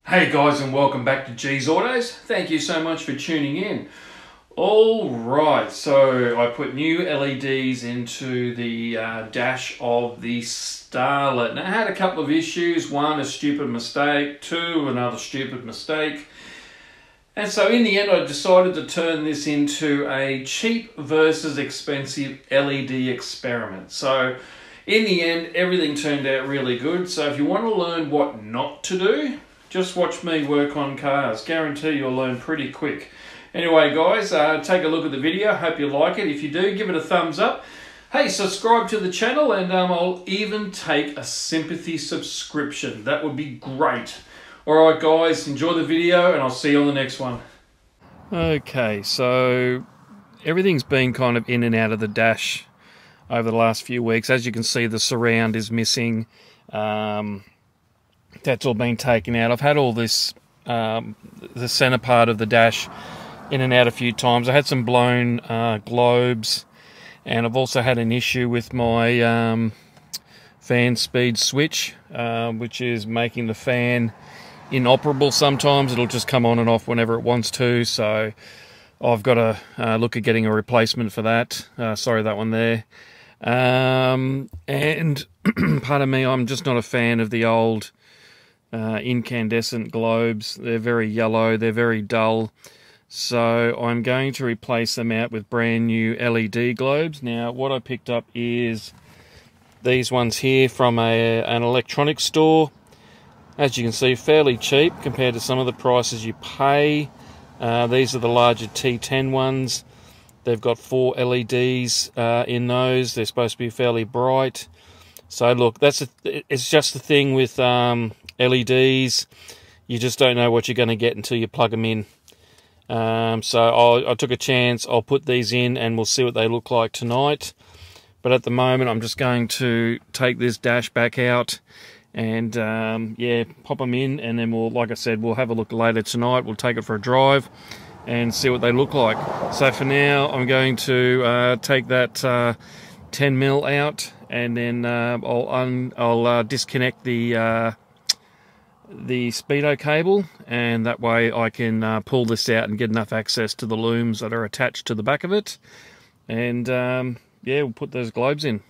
Hey guys, and welcome back to G's Autos. Thank you so much for tuning in. Alright, so I put new LEDs into the dash of the Starlet. Now I had a couple of issues. One, a stupid mistake. Two, another stupid mistake. And so in the end I decided to turn this into a cheap versus expensive LED experiment. So in the end everything turned out really good. So if you want to learn what not to do, just watch me work on cars. Guarantee you'll learn pretty quick. Anyway guys, take a look at the video. Hope you like it. If you do, give it a thumbs up. Hey, subscribe to the channel, and I'll even take a sympathy subscription. That would be great. Alright guys, enjoy the video and I'll see you on the next one. Okay, so everything's been kind of in and out of the dash over the last few weeks. As you can see, the surround is missing. That's all been taken out. I've had all this, the center part of the dash in and out a few times. I had some blown globes, and I've also had an issue with my fan speed switch, which is making the fan inoperable sometimes. It'll just come on and off whenever it wants to, so I've got to look at getting a replacement for that. Sorry, that one there. And pardon me, I'm just not a fan of the old incandescent globes. They're very yellow, they're very dull, so I'm going to replace them out with brand new LED globes. Now what I picked up is these ones here from an electronics store. As you can see, fairly cheap compared to some of the prices you pay. These are the larger T10 ones. They've got 4 LEDs in those. They're supposed to be fairly bright. So look, it's just the thing with LEDs, you just don't know what you're going to get until you plug them in. So I took a chance. I'll put these in and we'll see what they look like tonight. But at the moment I'm just going to take this dash back out and yeah, pop them in, and then we'll, like I said, we'll have a look later tonight. We'll take it for a drive and see what they look like. So for now I'm going to take that 10mm out, and then I'll disconnect the speedo cable, and that way I can pull this out and get enough access to the looms that are attached to the back of it, and yeah, we'll put those globes in.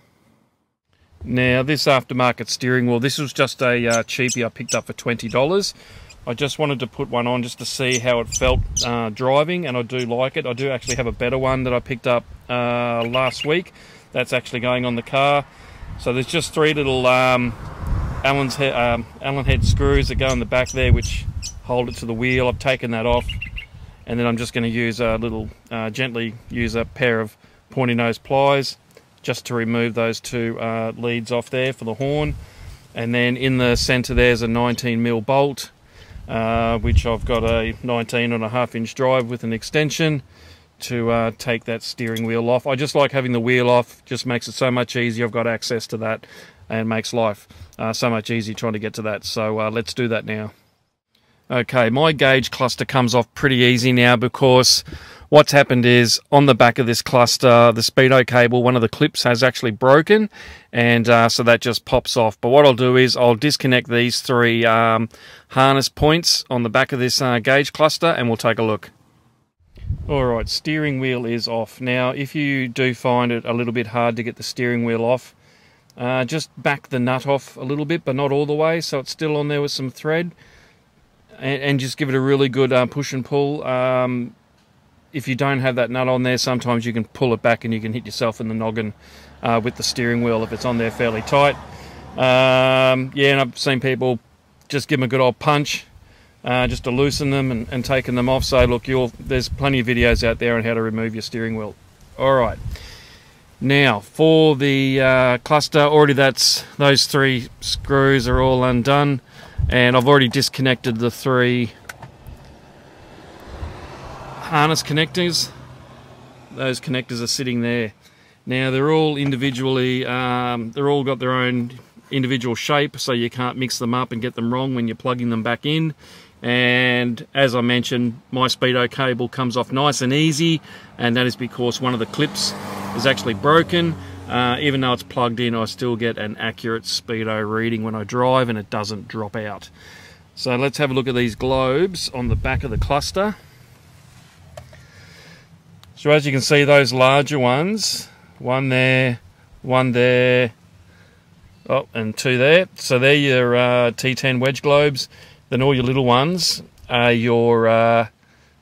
Now this aftermarket steering wheel, this was just a cheapie I picked up for $20. I just wanted to put one on just to see how it felt driving, and I do like it. I do actually have a better one that I picked up last week. That's actually going on the car. So there's just 3 little Allen head screws that go in the back there, which hold it to the wheel. I've taken that off, and then I'm just going to use a little, gently use a pair of pointy nose plies just to remove those 2 leads off there for the horn. And then in the center there's a 19mm bolt, which I've got a 19.5-inch drive with an extension to take that steering wheel off. I just like having the wheel off, just makes it so much easier. I've got access to that and makes life so much easier trying to get to that. So let's do that now. Okay, my gauge cluster comes off pretty easy now, because what's happened is on the back of this cluster, the speedo cable, one of the clips has actually broken, and so that just pops off. But what I'll do is I'll disconnect these 3 harness points on the back of this gauge cluster, and we'll take a look. Alright, steering wheel is off. Now if you do find it a little bit hard to get the steering wheel off, just back the nut off a little bit, but not all the way, so it's still on there with some thread, and just give it a really good push and pull. If you don't have that nut on there, sometimes you can pull it back and you can hit yourself in the noggin with the steering wheel if it's on there fairly tight. Yeah, and I've seen people just give them a good old punch just to loosen them and taking them off. So look, there's plenty of videos out there on how to remove your steering wheel. Alright, now for the cluster, already those 3 screws are all undone, and I've already disconnected the 3 harness connectors. Those connectors are sitting there. Now they're all individually, they're all got their own individual shape, so you can't mix them up and get them wrong when you're plugging them back in. And as I mentioned, my speedo cable comes off nice and easy, and that is because one of the clips is actually broken. Even though it's plugged in, I still get an accurate speedo reading when I drive, and it doesn't drop out. So let's have a look at these globes on the back of the cluster. So as you can see, those larger ones, one there, oh, and two there. So they're your T10 wedge globes. Then all your little ones are your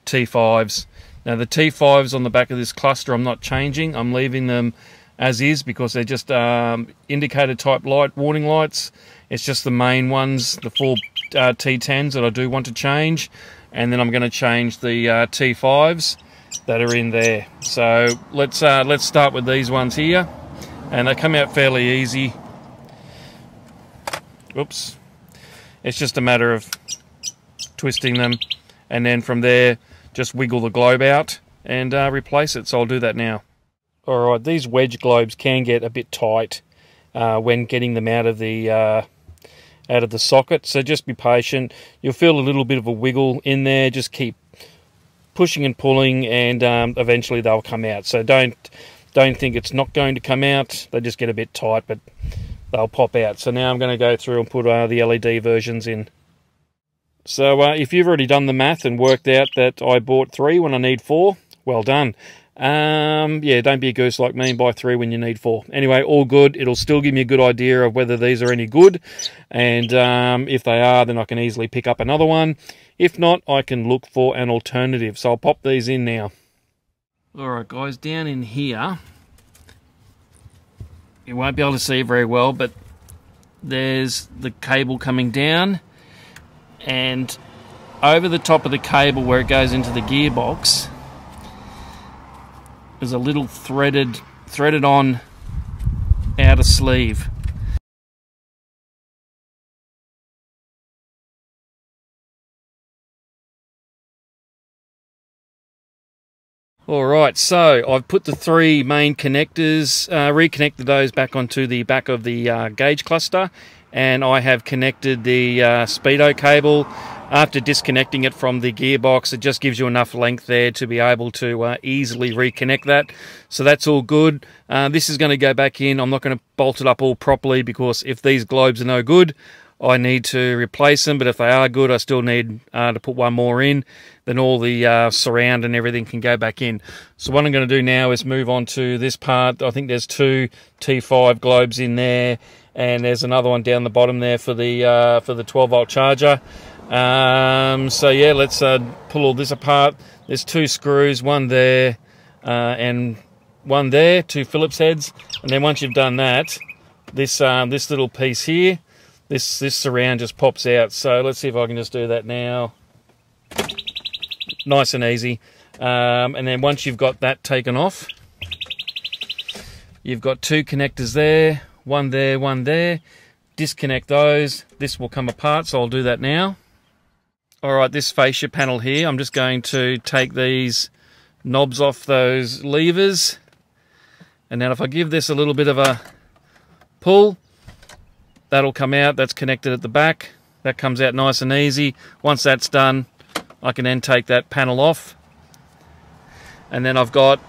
T5s. Now the T5s on the back of this cluster I'm not changing. I'm leaving them as is because they're just indicator type light, warning lights. It's just the main ones, the four T10s that I do want to change. And then I'm going to change the T5s that are in there. So let's start with these ones here. And they come out fairly easy. Oops. It's just a matter of twisting them, and then from there just wiggle the globe out and replace it. So I'll do that now. Alright, these wedge globes can get a bit tight when getting them out of the socket, so just be patient. You'll feel a little bit of a wiggle in there. Just keep pushing and pulling, and eventually they'll come out. So don't think it's not going to come out. They just get a bit tight, but they'll pop out. So now I'm going to go through and put the LED versions in. So if you've already done the math and worked out that I bought 3 when I need 4, well done. Yeah, don't be a goose like me and buy 3 when you need 4. Anyway, all good. It'll still give me a good idea of whether these are any good, and if they are, then I can easily pick up another one. If not, I can look for an alternative. So I'll pop these in now. Alright guys, down in here, you won't be able to see it very well, but there's the cable coming down, and over the top of the cable where it goes into the gearbox, there's a little threaded on outer sleeve. Alright, so I've put the 3 main connectors, reconnected those back onto the back of the gauge cluster, and I have connected the speedo cable. After disconnecting it from the gearbox, it just gives you enough length there to be able to easily reconnect that. So that's all good. This is going to go back in. I'm not going to bolt it up all properly, because if these globes are no good, I need to replace them, but if they are good, I still need to put one more in. Then all the surround and everything can go back in. So what I'm going to do now is move on to this part. I think there's 2 T5 globes in there, and there's another one down the bottom there for the 12-volt charger. So yeah, let's pull all this apart. There's 2 screws, one there and one there, 2 Phillips heads, and then once you've done that, this little piece here, this surround just pops out. So let's see if I can just do that now. Nice and easy. And then once you've got that taken off, you've got 2 connectors there, one there, one there. Disconnect those. This will come apart, so I'll do that now. Alright, this fascia panel here, I'm just going to take these knobs off those levers. And now if I give this a little bit of a pull, that'll come out. That's connected at the back. That comes out nice and easy. Once that's done, I can then take that panel off. And then I've got,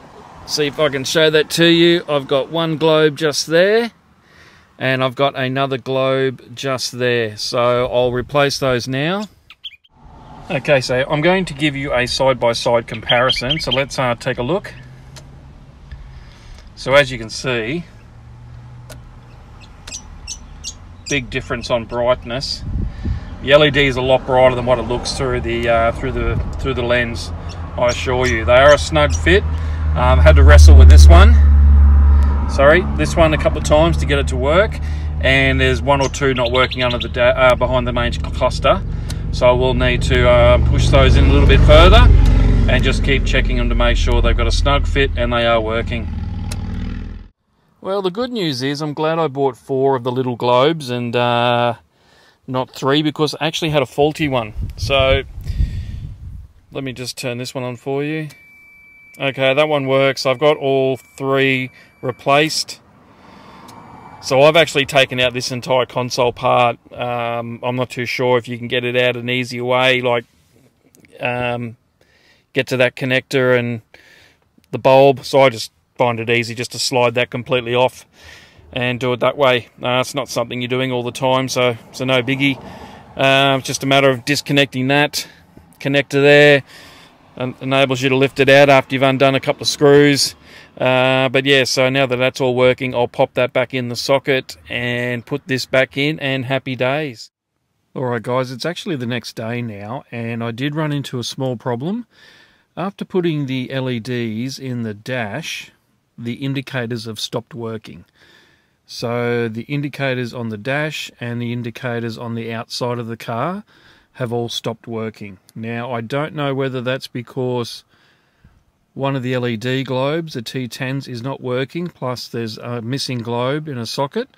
see if I can show that to you, I've got one globe just there, and I've got another globe just there. So I'll replace those now. Okay, so I'm going to give you a side-by-side comparison. So let's take a look. So as you can see, big difference on brightness. The LED is a lot brighter than what it looks through the lens, I assure you. They are a snug fit. Had to wrestle with this one. This one a couple of times to get it to work, and there's 1 or 2 not working under the behind the main cluster. So I will need to push those in a little bit further and just keep checking them to make sure they've got a snug fit and they are working. Well, the good news is I'm glad I bought 4 of the little globes and not 3, because I actually had a faulty one. So let me just turn this one on for you. Okay, that one works. I've got all 3 replaced. So I've actually taken out this entire console part. I'm not too sure if you can get it out an easier way, like get to that connector and the bulb. So I just find it easy just to slide that completely off and do it that way. It's not something you're doing all the time, so no biggie. Just a matter of disconnecting that connector there. Enables you to lift it out after you've undone a couple of screws. But yeah, so now that that's all working, I'll pop that back in the socket and put this back in, and happy days. Alright guys, it's actually the next day now, and I did run into a small problem. After putting the LEDs in the dash, the indicators have stopped working. So the indicators on the dash and the indicators on the outside of the car have all stopped working. Now, I don't know whether that's because one of the LED globes, the T10s, is not working, plus there's a missing globe in a socket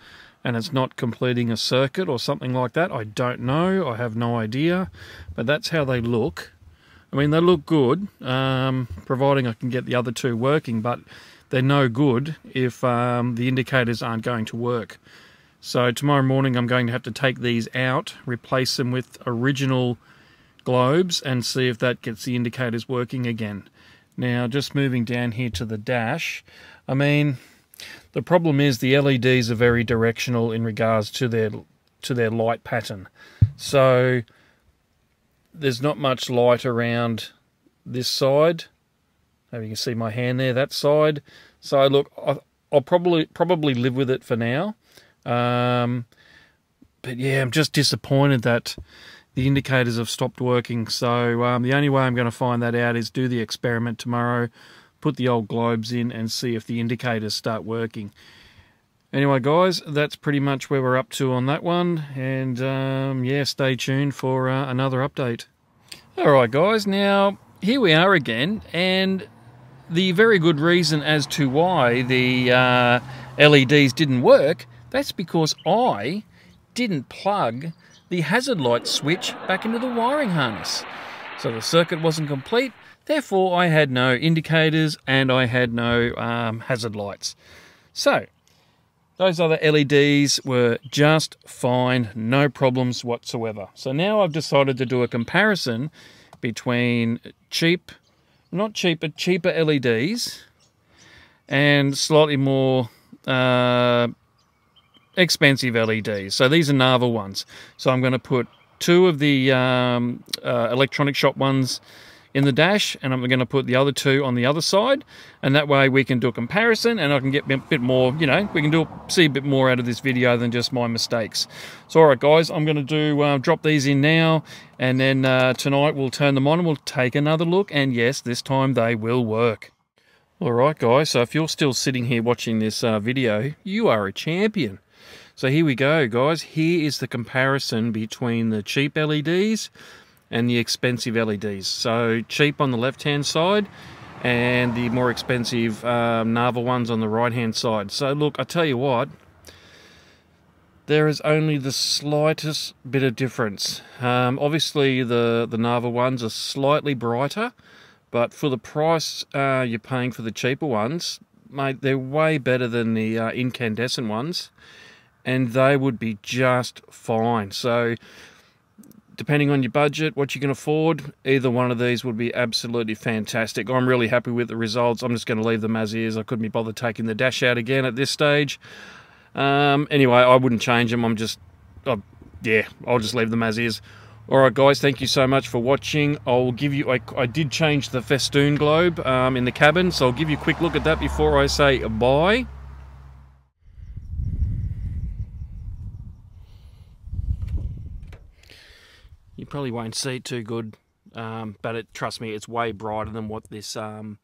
and it's not completing a circuit or something like that. I don't know. I have no idea. But that's how they look. I mean, they look good, providing I can get the other two working, but they're no good if the indicators aren't going to work. So tomorrow morning I'm going to have to take these out, replace them with original globes, and see if that gets the indicators working again. Now, just moving down here to the dash, I mean, the problem is the LEDs are very directional in regards to their light pattern. So there's not much light around this side. You can see my hand there, that side. So look, I'll probably live with it for now. But yeah, I'm just disappointed that the indicators have stopped working. So the only way I'm going to find that out is do the experiment tomorrow, put the old globes in and see if the indicators start working. Anyway guys, that's pretty much where we're up to on that one, and yeah, stay tuned for another update. Alright guys, now here we are again, and the very good reason as to why the LEDs didn't work, that's because I didn't plug the hazard light switch back into the wiring harness. So the circuit wasn't complete, therefore I had no indicators and I had no hazard lights. So those other LEDs were just fine, no problems whatsoever. So now I've decided to do a comparison between cheaper LEDs and slightly more expensive LEDs. So these are Narva ones. So I'm going to put two of the electronic shop ones in the dash, and I'm going to put the other two on the other side, and that way we can do a comparison and I can get a bit more, you know, we can see a bit more out of this video than just my mistakes. So alright guys, I'm going to drop these in now, and then tonight we'll turn them on and we'll take another look, and yes, this time they will work. Alright guys, so if you're still sitting here watching this video, you are a champion. So here we go guys, here is the comparison between the cheap LEDs and the expensive LEDs. So cheap on the left hand side and the more expensive Narva ones on the right hand side. So look, I tell you what, there is only the slightest bit of difference. Obviously the Narva ones are slightly brighter, but for the price you're paying for the cheaper ones, mate, they're way better than the incandescent ones, and they would be just fine. So depending on your budget, what you can afford, either one of these would be absolutely fantastic. I'm really happy with the results. I'm just going to leave them as is. I couldn't be bothered taking the dash out again at this stage. Anyway, I wouldn't change them. Yeah, I'll just leave them as is. Alright guys, thank you so much for watching. I'll give you, I did change the festoon globe in the cabin, so I'll give you a quick look at that before I say bye. You probably won't see it too good, but trust me, it's way brighter than what this, than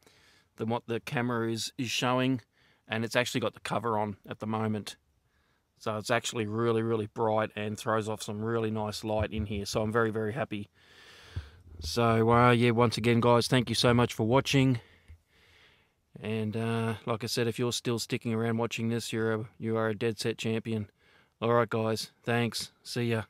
what the camera is showing, and it's actually got the cover on at the moment, so it's actually really, really bright and throws off some really nice light in here. So I'm very, very happy. So yeah, once again, guys, thank you so much for watching, and like I said, if you're still sticking around watching this, you are a dead set champion. All right, guys, thanks. See ya.